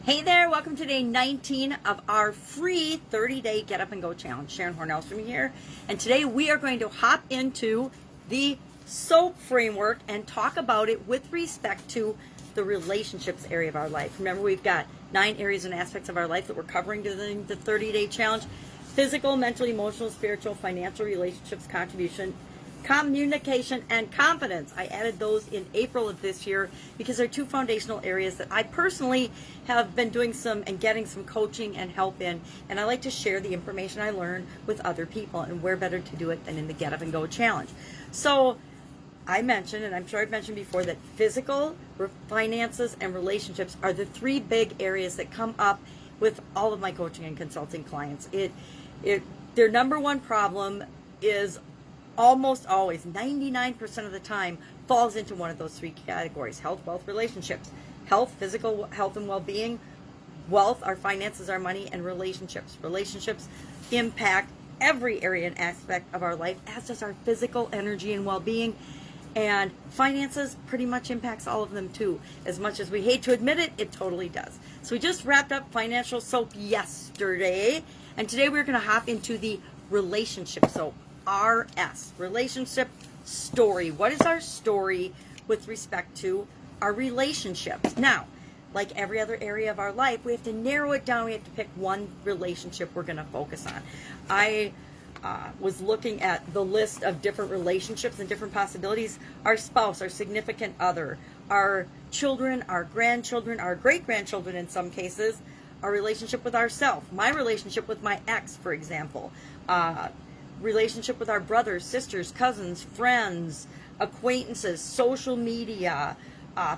Hey there, welcome to day 19 of our free 30-day Get Up and Go Challenge. Sharon Horne-Ellstrom here, and today we are going to hop into the SOAP framework and talk about it with respect to the relationships area of our life. Remember, we've got 9 areas and aspects of our life that we're covering during the 30-day challenge: physical, mental, emotional, spiritual, financial, relationships, contribution, communication, and confidence. I added those in April of this year because they're 2 foundational areas that I personally have been doing some and getting some coaching and help in, and I like to share the information I learn with other people, and where better to do it than in the Get Up and Go Challenge. So I mentioned, and I'm sure I've mentioned before, that physical, finances, and relationships are the 3 big areas that come up with all of my coaching and consulting clients. Their number one problem is almost always, 99% of the time, falls into one of those 3 categories: health, wealth, relationships. Health, physical health and well-being; wealth, our finances, our money; and relationships. Relationships impact every area and aspect of our life, as does our physical energy and well-being. And finances pretty much impacts all of them too. As much as we hate to admit it, it totally does. So we just wrapped up financial soap yesterday, and today we're going to hop into the relationship soap. RS, relationship story. What is our story with respect to our relationships? Now, like every other area of our life, we have to narrow it down. We have to pick one relationship we're going to focus on. I was looking at the list of different relationships and different possibilities: our spouse, our significant other, our children, our grandchildren, our great-grandchildren in some cases, our relationship with ourselves, my relationship with my ex, for example, relationship with our brothers, sisters, cousins, friends, acquaintances, social media,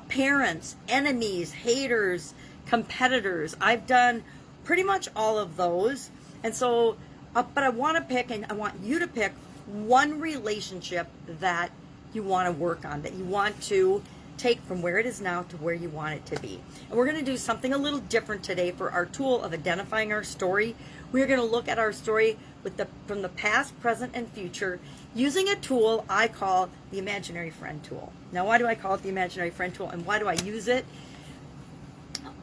parents, enemies, haters, competitors. I've done pretty much all of those. And so, but I want to pick, and I want you to pick one relationship that you want to work on, that you want to take from where it is now to where you want it to be. And we're going to do something a little different today for our tool of identifying our story. We're going to look at our story from the past, present, and future using a tool I call the imaginary friend tool. Now, why do I call it the imaginary friend tool, and why do I use it?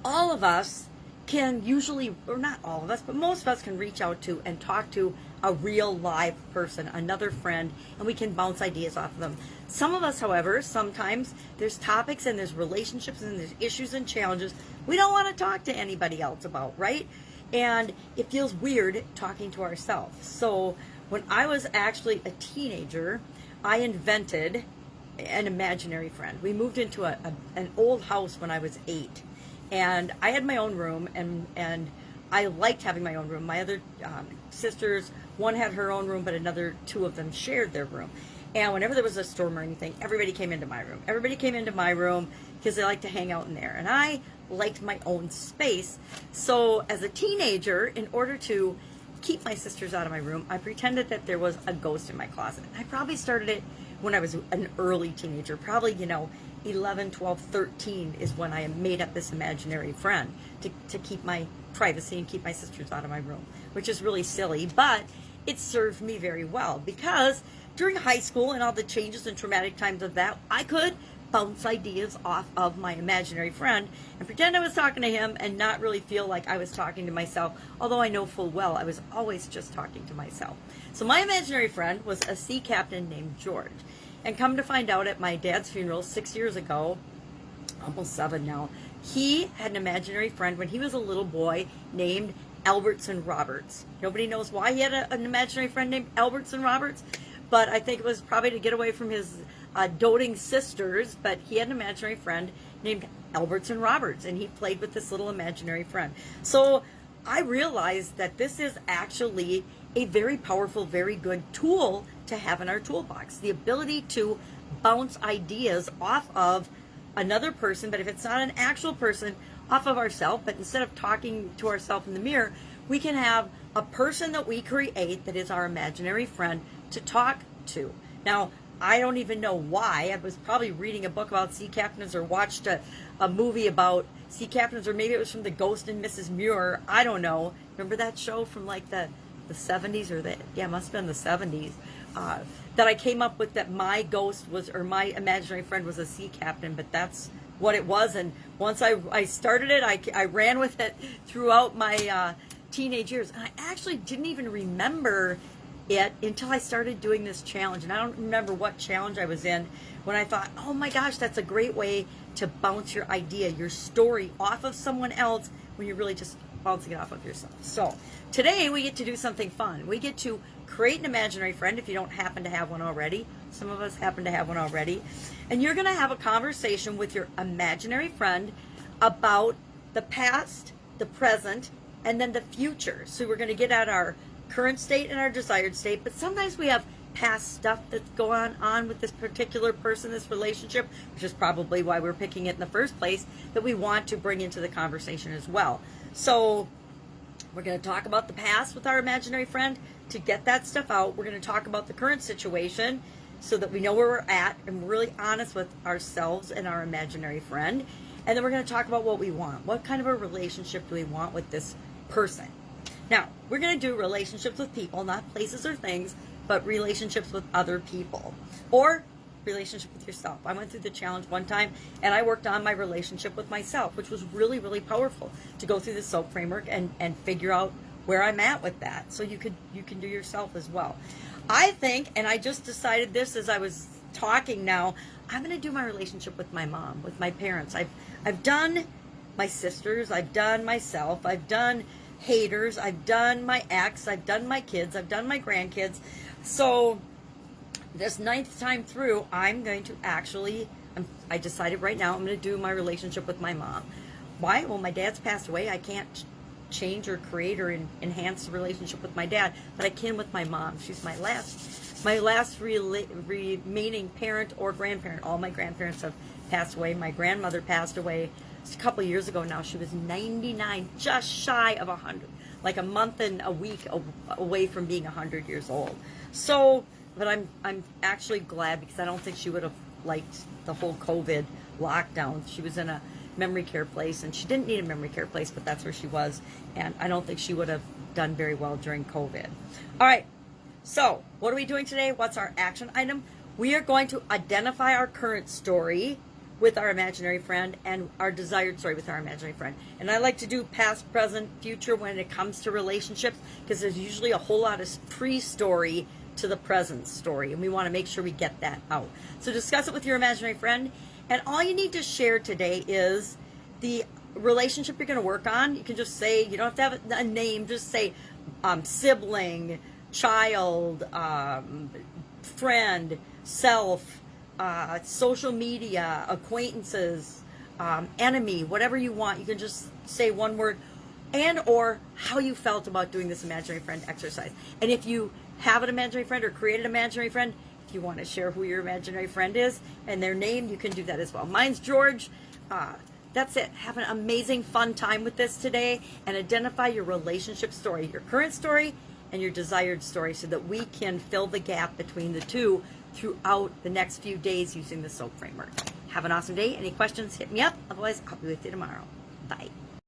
All of us can usually, or not all of us, but most of us can reach out to and talk to a real live person, another friend, and we can bounce ideas off of them. Some of us, however, sometimes there's topics and there's relationships and there's issues and challenges we don't want to talk to anybody else about, right? And it feels weird talking to ourselves. So when I was actually a teenager, I invented an imaginary friend. We moved into an old house when I was 8, and I had my own room, and I liked having my own room. My other sisters, one had her own room, but another 2 of them shared their room. And whenever there was a storm or anything, everybody came into my room. Everybody came into my room because they liked to hang out in there. And I liked my own space. So as a teenager, in order to keep my sisters out of my room, I pretended that there was a ghost in my closet. I probably started it when I was an early teenager, probably, 11, 12, 13 is when I made up this imaginary friend to keep my privacy and keep my sisters out of my room, which is really silly, but it served me very well, because during high school and all the changes and traumatic times of that, I could bounce ideas off of my imaginary friend and pretend I was talking to him and not really feel like I was talking to myself, although I know full well I was always just talking to myself. So my imaginary friend was a sea captain named George. And come to find out, at my dad's funeral 6 years ago, almost 7 now, he had an imaginary friend when he was a little boy named Albertson Roberts. Nobody knows why he had an imaginary friend named Albertson Roberts, but I think it was probably to get away from his doting sisters. But he had an imaginary friend named Albertson Roberts, and he played with this little imaginary friend. So I realized that this is actually a very powerful, very good tool to have in our toolbox. The ability to bounce ideas off of another person, but if it's not an actual person, off of ourselves. But instead of talking to ourselves in the mirror, we can have a person that we create that is our imaginary friend to talk to. Now, I don't even know why. I was probably reading a book about sea captains, or watched a movie about sea captains, or maybe it was from The Ghost and Mrs. Muir. I don't know. Remember that show from like the 70s, or it must have been the 70s. That I came up with, that my ghost was, or my imaginary friend was, a sea captain, but that's what it was. And once I started it, I ran with it throughout my teenage years. And I actually didn't even remember it until I started doing this challenge. And I don't remember what challenge I was in when I thought, oh my gosh, that's a great way to bounce your idea, your story off of someone else when you're really just bouncing it off of yourself. So today we get to do something fun. We get to create an imaginary friend if you don't happen to have one already. Some of us happen to have one already. And you're going to have a conversation with your imaginary friend about the past, the present, and then the future. So we're going to get at our current state and our desired state, but sometimes we have past stuff that's going on with this particular person, this relationship, which is probably why we're picking it in the first place, that we want to bring into the conversation as well. So we're going to talk about the past with our imaginary friend to get that stuff out. We're going to talk about the current situation so that we know where we're at and we're really honest with ourselves and our imaginary friend. And then we're going to talk about what we want. What kind of a relationship do we want with this person? Now, we're going to do relationships with people, not places or things, but relationships with other people or relationship with yourself. I went through the challenge one time and I worked on my relationship with myself, which was really, really powerful to go through the SOAP framework and figure out where I'm at with that. So you can do yourself as well. I think, and I just decided this as I was talking now, I'm going to do my relationship with my mom, with my parents. I've done my sisters, I've done myself, I've done haters, I've done my ex, I've done my kids, I've done my grandkids. So this 9th time through, I'm going to actually, I decided right now I'm going to do my relationship with my mom. Why? Well, my dad's passed away. I can't change or create or enhance the relationship with my dad, but I can with my mom. She's my last remaining parent or grandparent. All my grandparents have passed away. My grandmother passed away a couple years ago now. She was 99, just shy of 100, like a month and a week away from being 100 years old. So, but I'm actually glad because I don't think she would have liked the whole COVID lockdown. She was in a memory care place and she didn't need a memory care place, but that's where she was. And I don't think she would have done very well during COVID. All right. So what are we doing today? What's our action item? We are going to identify our current story with our imaginary friend and our desired story with our imaginary friend. And I like to do past, present, future when it comes to relationships because there's usually a whole lot of pre-story to the present story, and we want to make sure we get that out. So discuss it with your imaginary friend, and all you need to share today is the relationship you're going to work on. You can just say, you don't have to have a name, just say sibling, child, friend, self, social media, acquaintances, enemy, whatever you want. You can just say one word and or how you felt about doing this imaginary friend exercise. And if you have an imaginary friend or create an imaginary friend, if you want to share who your imaginary friend is and their name, you can do that as well. Mine's George. That's it. Have an amazing, fun time with this today and identify your relationship story, your current story and your desired story so that we can fill the gap between the two throughout the next few days using the SOAP framework. Have an awesome day. Any questions, hit me up. Otherwise, I'll be with you tomorrow. Bye.